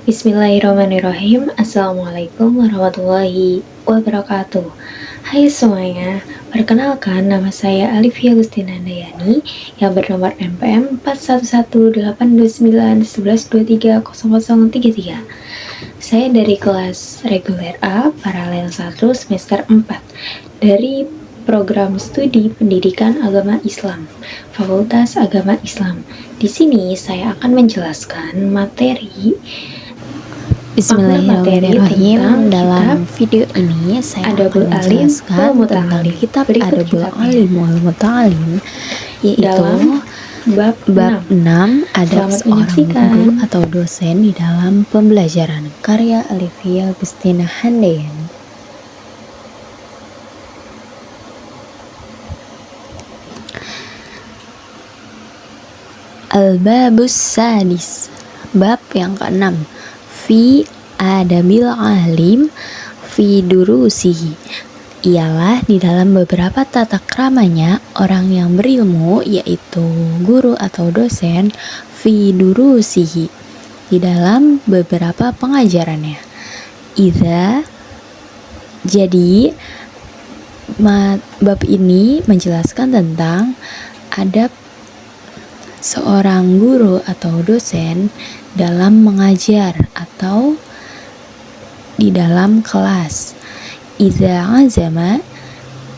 Bismillahirrahmanirrahim. Assalamualaikum warahmatullahi wabarakatuh. Hai semuanya, perkenalkan nama saya Alivia Agustina Handayani yang bernomor NPM 41182911230033. Saya dari kelas reguler A paralel 1 semester 4 dari program studi pendidikan agama Islam, Fakultas Agama Islam. Di sini saya akan menjelaskan materi Bismillahirrahmanirrahim. Dalam video ini saya akan menjelaskan tentang kitab Adabul Alim wal Muta'alim, yaitu bab 6 adab seorang guru atau dosen di dalam pembelajaran, karya Alivia Agustina Handayani. Al-Babus Sadis, bab yang ke-6, fi adabil alim fi durusihi, ialah di dalam beberapa tata kramanya orang yang berilmu, yaitu guru atau dosen, fi durusihi, di dalam beberapa pengajarannya. Jadi bab ini menjelaskan tentang adab seorang guru atau dosen dalam mengajar atau di dalam kelas. Idza azama,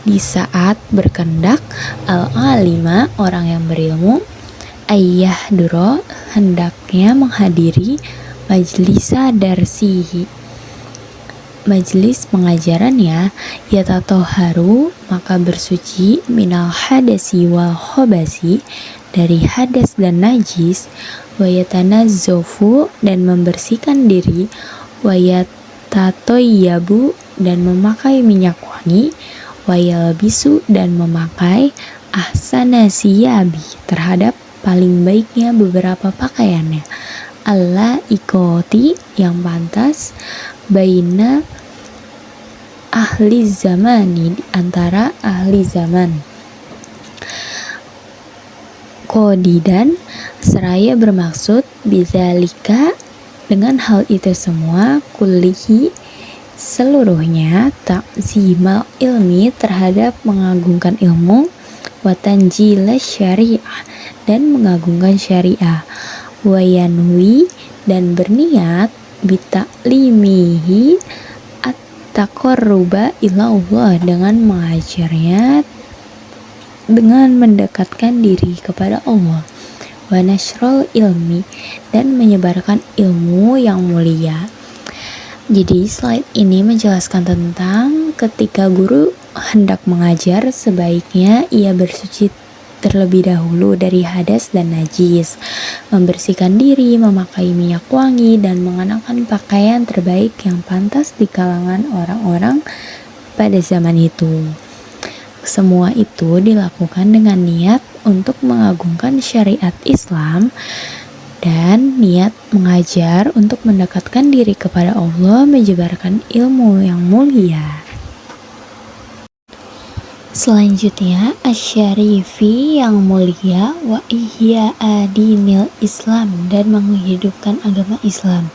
di saat berkendak, al-alima, orang yang berilmu, ayyah duro, hendaknya menghadiri majlisa darsihi, majelis pengajarannya, yatatoharu, maka bersuci, minal hadasi wal khobasi, dari hadas dan najis, wayatanazzofu, dan membersihkan diri, wayatatoyyabu, dan memakai minyak wangi, wayalbisu, dan memakai ahsana siyabi, terhadap paling baiknya beberapa pakaiannya, alla ikoti, yang pantas, baina ahli zamani, di antara ahli zaman, qodidan, seraya bermaksud, bidzalika, dengan hal itu semua, kullihi, seluruhnya, ta'zimal ilmi, terhadap mengagungkan ilmu, watanjila syariah, dan mengagungkan syariah, wayanwi, dan berniat, bita'limihi, at-taqarruba ilallah, dengan mengajarnya, dengan mendekatkan diri kepada Allah, wa nashrul ilmi, dan menyebarkan ilmu yang mulia. Jadi slide ini menjelaskan tentang ketika guru hendak mengajar, sebaiknya ia bersuci terlebih dahulu dari hadas dan najis, membersihkan diri, memakai minyak wangi, dan mengenakan pakaian terbaik yang pantas di kalangan orang-orang pada zaman itu. Semua itu dilakukan dengan niat untuk mengagungkan syariat Islam dan niat mengajar untuk mendekatkan diri kepada Allah, menyebarkan ilmu yang mulia. Selanjutnya, asyarifi, yang mulia, wa ihya adinil Islam, dan menghidupkan agama Islam,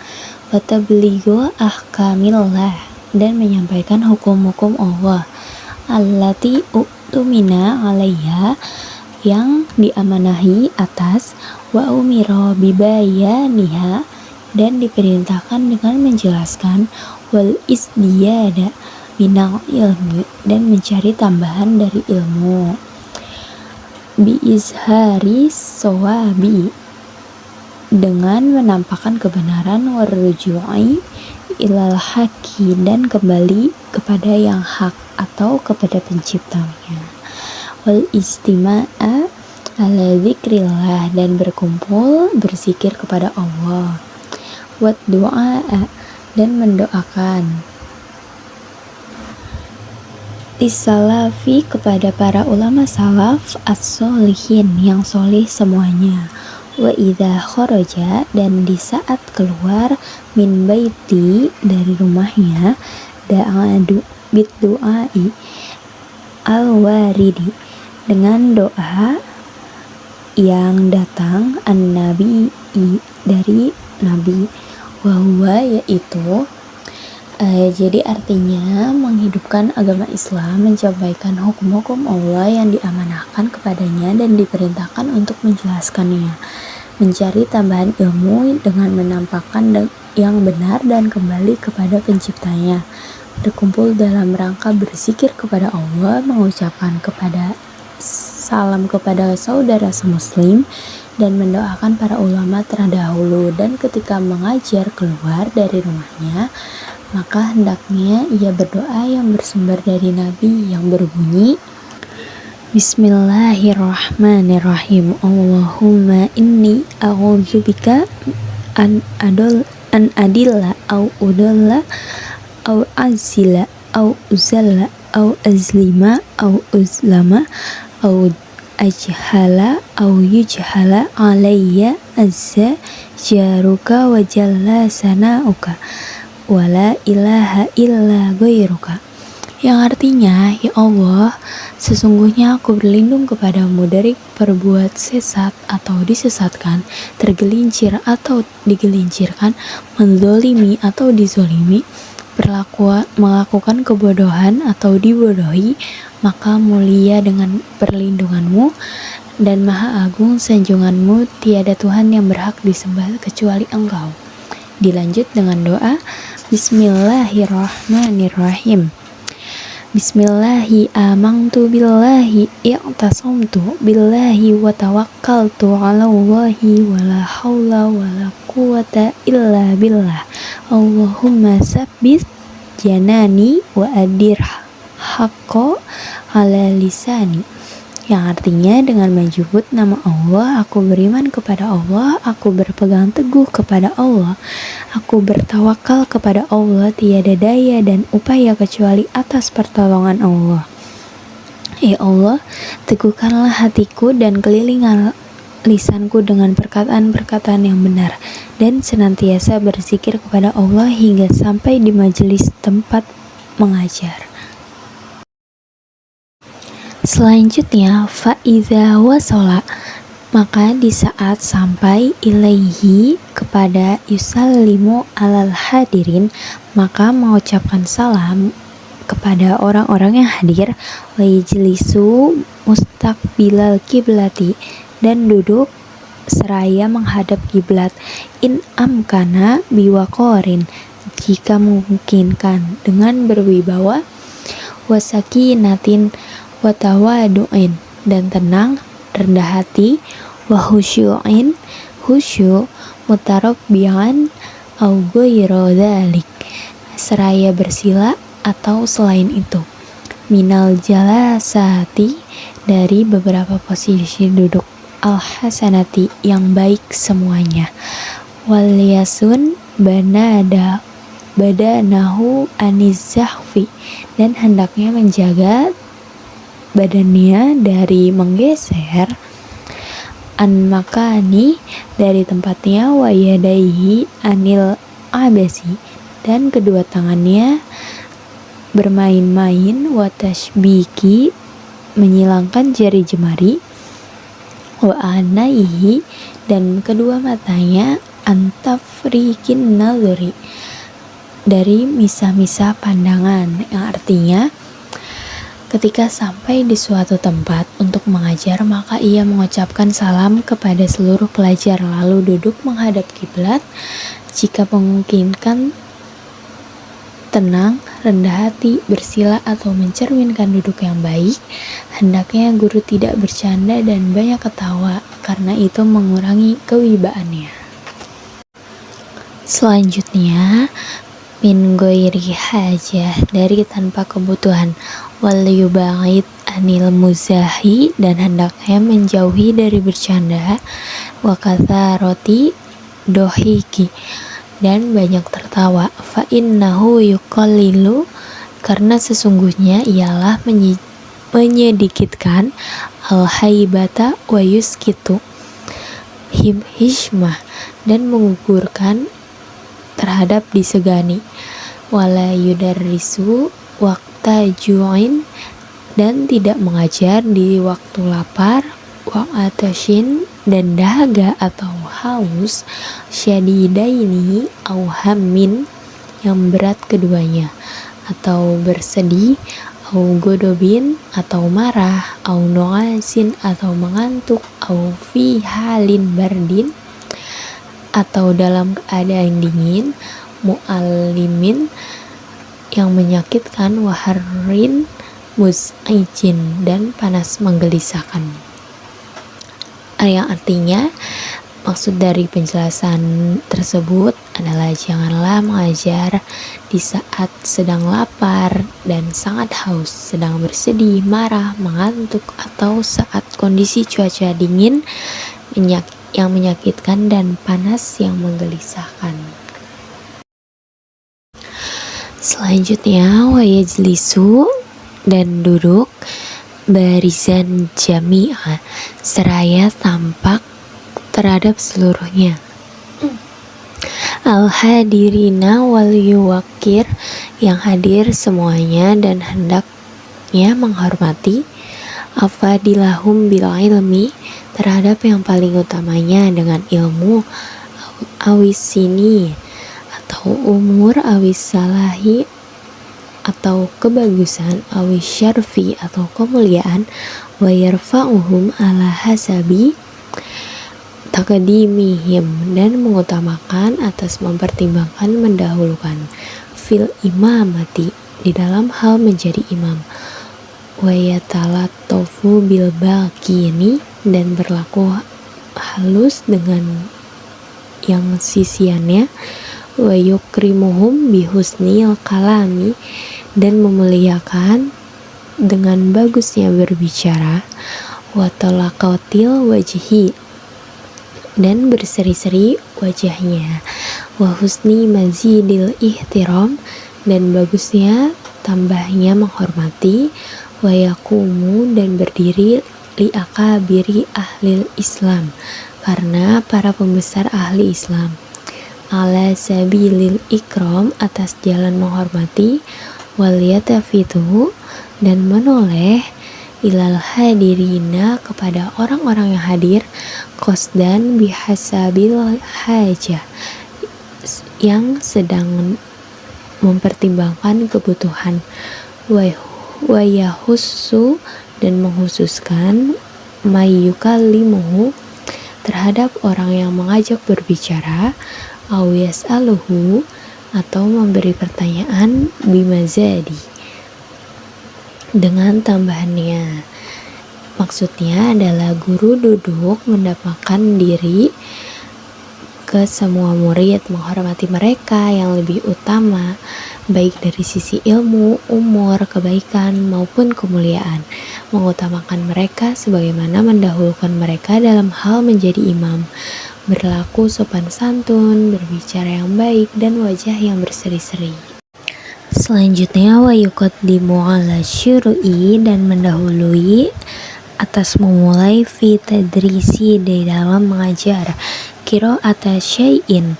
wa tablighu ahkamillah, dan menyampaikan hukum-hukum Allah, allati u'tumina alaiha, yang diamanahi atas, wa umiro bibayaniha, dan diperintahkan dengan menjelaskan, wal isdiyada minal ilmi, dan mencari tambahan dari ilmu, bi izhari sawabi, dengan menampakkan kebenaran, warruju'i ilal haqi, dan kembali kepada yang hak atau kepada penciptanya, wal istima'a ala dzikrillah, dan berkumpul berzikir kepada Allah, wat du'a, dan mendoakan, isalafi, kepada para ulama salaf, as-solihin, yang solih semuanya, wa idza kharaja, dan di saat keluar, min baiti, dari rumahnya, da'adu bid du'ai al-waridi, dengan doa yang datang, an-nabi, dari Nabi, Wahwa yaitu jadi artinya menghidupkan agama Islam, menyampaikan hukum-hukum Allah yang diamanahkan kepadanya dan diperintahkan untuk menjelaskannya, mencari tambahan ilmu dengan menampakkan yang benar dan kembali kepada penciptanya, berkumpul dalam rangka berzikir kepada Allah, mengucapkan kepada salam kepada saudara semuslim, dan mendoakan para ulama terdahulu, dan ketika mengajar keluar dari rumahnya, maka hendaknya ia berdoa yang bersumber dari Nabi yang berbunyi, Bismillahirrahmanirrahim. Allahumma inni a'udzubika an adilla au udalla au azila au uzalla au azlima au uzlama au ajhala au yujhala alayya azza jaruka wa jalla sana'uka wala ilaha illa ghairuka, yang artinya, ya Allah, sesungguhnya aku berlindung kepadamu dari berbuat sesat atau disesatkan, tergelincir atau digelincirkan, menzolimi atau dizolimi, melakukan kebodohan atau dibodohi, maka mulia dengan perlindunganmu dan maha agung sanjunganmu, tiada Tuhan yang berhak disembah kecuali Engkau. Dilanjut dengan doa Bismillahirrahmanirrahim. Bismillahi amantu billahi i'tasamtu billahi wa tawakkaltu ala Allahi wa la hawla wa la quwata illa billah. Allahumma sabbit janani wa adir haqqa ala lisani, yang artinya dengan menyebut nama Allah, aku beriman kepada Allah, aku berpegang teguh kepada Allah, aku bertawakal kepada Allah, tiada daya dan upaya kecuali atas pertolongan Allah. Ya Allah, teguhkanlah hatiku dan kelilingan lisanku dengan perkataan-perkataan yang benar, dan senantiasa berzikir kepada Allah hingga sampai di majelis tempat mengajar. Selanjutnya, fa'iza wasala, maka di saat sampai ilaihi kepada yusallimu alal hadirin, maka mengucapkan salam kepada orang-orang yang hadir, wa yajlisu mustaqbilal kiblati, dan duduk seraya menghadap kiblat, in amkana biwaqorin, jika memungkinkan, dengan berwibawa, wasakinatin watawadu'in, dan tenang, rendah hati, wahusyu'in, husyu', mutarabbi'an, au ghairu dzalik, seraya bersila atau selain itu, minal jalasati, dari beberapa posisi duduk, al-hasanati, yang baik semuanya, wal yasun badanahu anizahfi, dan hendaknya menjaga badannya dari menggeser, an makani, dari tempatnya, wa yadaihi anil abasi, dan kedua tangannya bermain-main, wa tashbiki, menyilangkan jari jemari, wa anaihi, dan kedua matanya, antafrikin nazari, dari misah-misah pandangan, yang artinya ketika sampai di suatu tempat untuk mengajar, maka ia mengucapkan salam kepada seluruh pelajar, lalu duduk menghadap kiblat. Jika memungkinkan, tenang, rendah hati, bersila atau mencerminkan duduk yang baik. Hendaknya guru tidak bercanda dan banyak ketawa, karena itu mengurangi kewibaannya. Selanjutnya, min ghairi hajah, dari tanpa kebutuhan, wal yuba'id anil muzahi, dan hendaknya menjauhi dari bercanda, wa katharati dohiki, dan banyak tertawa, fa innahu yuqallilu, karena sesungguhnya ialah menyedikitkan, al haibata wa yuskitu hishmah, dan menggugurkan terhadap disegani, wala yudarrisu waqta ju'in, dan tidak mengajar di waktu lapar, wa atashin, dan dahaga atau haus, syadidaini au hammin yang berat keduanya, atau bersedih, au godobin atau marah, au nuasin atau mengantuk, au fi halin bardin atau dalam keadaan dingin, mu'alimin yang menyakitkan, waharin muz'ijin dan panas menggelisahkan. Yang artinya, maksud dari penjelasan tersebut adalah janganlah mengajar di saat sedang lapar dan sangat haus, sedang bersedih, marah, mengantuk, atau saat kondisi cuaca dingin yang menyakitkan dan panas yang menggelisahkan. Selanjutnya, wayajlisu dan duduk, barisan jami'ah seraya tampak terhadap seluruhnya. Al-hadirina wal yuwakir yang hadir semuanya dan hendaknya menghormati. Afadilahum bil ilmi terhadap yang paling utamanya dengan ilmu, awisini atau umur, awis salahi atau kebagusan, awis syarfi atau kemuliaan, wa yarfa'uhum ala hasabi takdimihim dan mengutamakan atas mempertimbangkan mendahulukan, fil imamati di dalam hal menjadi imam, wa yatalattafu bil baqini dan berlaku halus dengan yang sisiannya, wa yukrimuhum bihusnil kalami dan memuliakan dengan bagusnya berbicara, wa talaqatil wajhi dan berseri-seri wajahnya, wa husni mazidil ihtiram dan bagusnya tambahnya menghormati, wa yakumu dan berdiri li akabiri ahlil Islam karena para pembesar ahli Islam, ala sabilil ikram atas jalan menghormati, wal yatafitu dan menoleh ilal hadirina kepada orang-orang yang hadir, qasdan bihasabil hajah yang sedang mempertimbangkan kebutuhan, wa yahussu dan menghususkan, mayyukallimuhu terhadap orang yang mengajak berbicara, aw yas'aluhu atau memberi pertanyaan, bimazadi dengan tambahannya. Maksudnya adalah guru duduk mendapatkan diri ke semua murid, menghormati mereka yang lebih utama, baik dari sisi ilmu, umur, kebaikan, maupun kemuliaan, mengutamakan mereka sebagaimana mendahulukan mereka dalam hal menjadi imam, berlaku sopan santun, berbicara yang baik, dan wajah yang berseri-seri. Selanjutnya, wa yuqaddimu ala syuru'i dan mendahului atas memulai fi tadrisi di dalam mengajar, qira'ata syai'in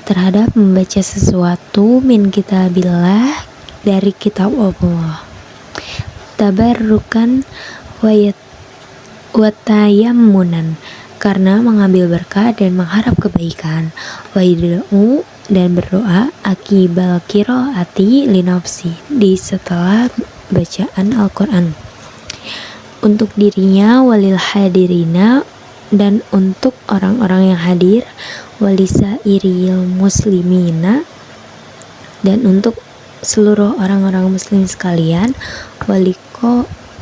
terhadap membaca sesuatu, min kitabillah dari kitab Allah, tabarrukan wa tayammunan karena mengambil berkah dan mengharap kebaikan, wa yad'u dan berdoa, akibal qiraati linafsi di setelah bacaan Al-Quran, untuk dirinya, walil hadirina dan untuk orang-orang yang hadir, walisairil muslimina dan untuk seluruh orang-orang muslim sekalian,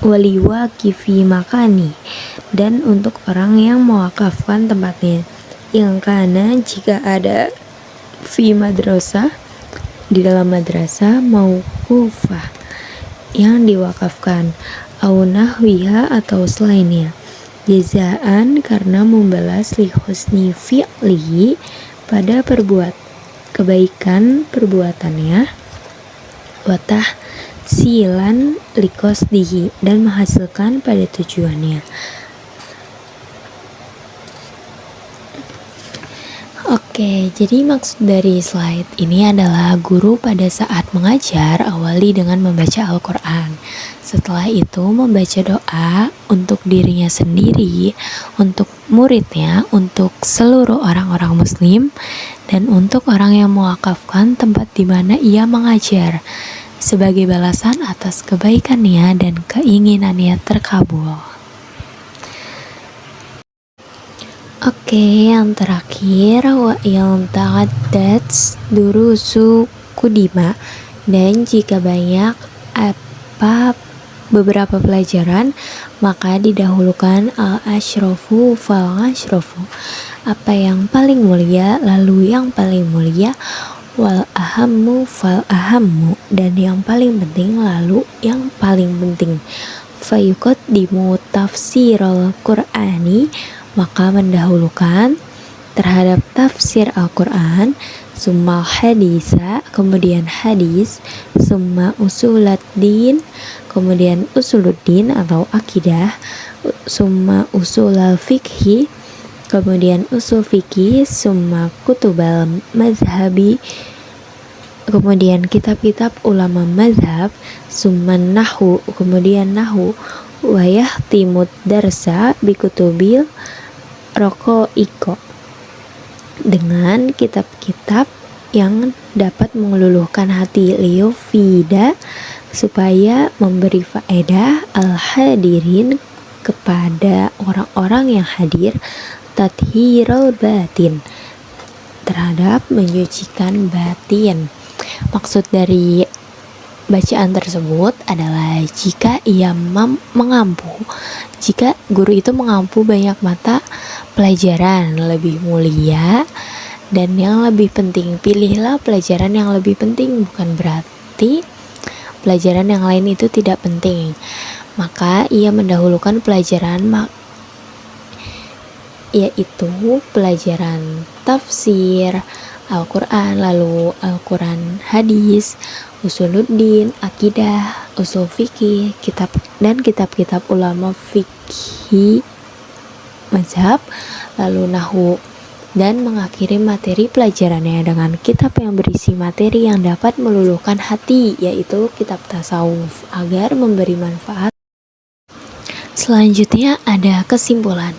waliwaqifi makani dan untuk orang yang mewakafkan tempatnya, yang kana jika ada fi madrasah di dalam madrasah, mauqufah yang diwakafkan, au nahwiha atau selainnya, jazaan karena membalas li husni fi'lihi pada kebaikan perbuatannya, wa tahsilan li qasdihi dan menghasilkan pada tujuannya. Oke, jadi maksud dari slide ini adalah guru pada saat mengajar awali dengan membaca Al-Quran. Setelah itu membaca doa untuk dirinya sendiri, untuk muridnya, untuk seluruh orang-orang muslim, dan untuk orang yang mewakafkan tempat di mana ia mengajar sebagai balasan atas kebaikannya dan keinginannya terkabul. Oke, yang terakhir wa yang ta'addat durusu kudima, dan jika banyak beberapa pelajaran maka didahulukan al-ashrafu fal-ashrafu, apa yang paling mulia lalu yang paling mulia, wal ahammu fal ahammu, dan yang paling penting lalu yang paling penting. Fayuqaddimu tafsirul qur'ani, maka mendahulukan terhadap tafsir Al-Quran, summa hadisa, kemudian hadis, summa usuluddin, kemudian usuluddin atau akidah, summa usulal fikhi, kemudian usul fikih, summa kutubal mazhabi, kemudian kitab-kitab ulama mazhab, summa nahu, kemudian nahu, wayah timud darsa bikutubil Rokoiko, dengan kitab-kitab yang dapat mengeluluhkan hati liofida, supaya memberi faedah al-hadirin, kepada orang-orang yang hadir, tathhirul batin, terhadap menyucikan batin. Maksud dari bacaan tersebut adalah jika ia jika guru itu mengampu banyak mata pelajaran lebih mulia dan yang lebih penting, pilihlah pelajaran yang lebih penting, bukan berarti pelajaran yang lain itu tidak penting. Maka ia mendahulukan pelajaran yaitu pelajaran tafsir Al-Quran, lalu Al-Quran hadis, usuluddin, akidah, usul fikih, kitab-kitab ulama fikih mazhab, lalu nahu, dan mengakhiri materi pelajarannya dengan kitab yang berisi materi yang dapat meluluhkan hati, yaitu kitab tasawuf, agar memberi manfaat. Selanjutnya ada kesimpulan.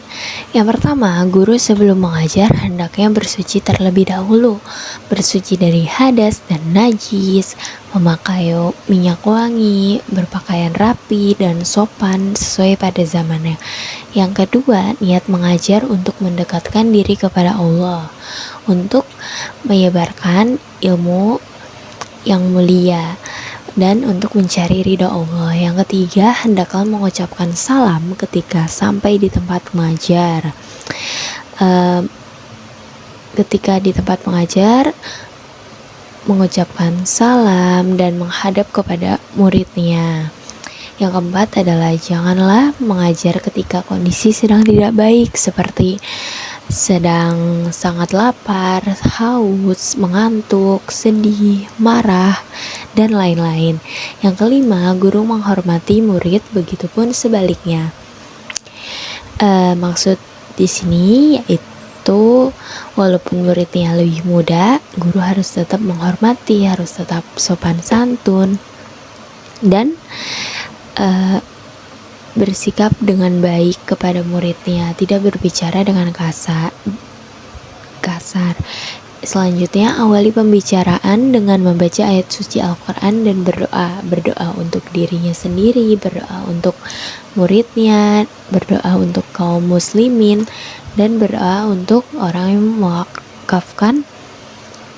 Yang pertama, guru sebelum mengajar hendaknya bersuci terlebih dahulu, bersuci dari hadas dan najis, memakai minyak wangi, berpakaian rapi dan sopan sesuai pada zamannya. Yang kedua, niat mengajar untuk mendekatkan diri kepada Allah, untuk menyebarkan ilmu yang mulia, dan untuk mencari ridha Allah. Yang ketiga, hendaklah mengucapkan salam ketika sampai di tempat mengajar. Ketika di tempat mengajar, mengucapkan salam dan menghadap kepada muridnya. Yang keempat adalah janganlah mengajar ketika kondisi sedang tidak baik, seperti sedang sangat lapar, haus, mengantuk, sedih, marah, dan lain-lain. Yang kelima, guru menghormati murid, begitupun sebaliknya. Maksud di sini yaitu walaupun muridnya lebih muda, guru harus tetap menghormati, harus tetap sopan santun, dan bersikap dengan baik kepada muridnya, tidak berbicara dengan kasar. Selanjutnya, awali pembicaraan dengan membaca ayat suci Al-Quran dan berdoa untuk dirinya sendiri, berdoa untuk muridnya, berdoa untuk kaum muslimin, dan berdoa untuk orang yang mewakafkan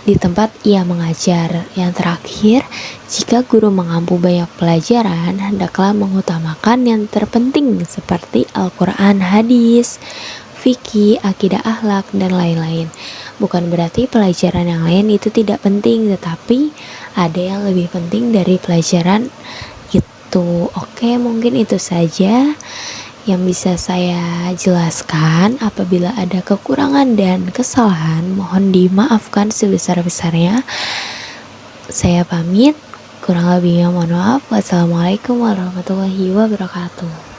di tempat ia mengajar. Yang terakhir, jika guru mengampu banyak pelajaran, hendaklah mengutamakan yang terpenting seperti Al-Quran, hadis, fikih, akidah, akhlak, dan lain-lain. Bukan berarti pelajaran yang lain itu tidak penting, tetapi ada yang lebih penting dari pelajaran itu. Oke, mungkin itu saja yang bisa saya jelaskan. Apabila ada kekurangan dan kesalahan, mohon dimaafkan sebesar-besarnya. Saya pamit, kurang lebihnya mohon maaf. Wassalamualaikum warahmatullahi wabarakatuh.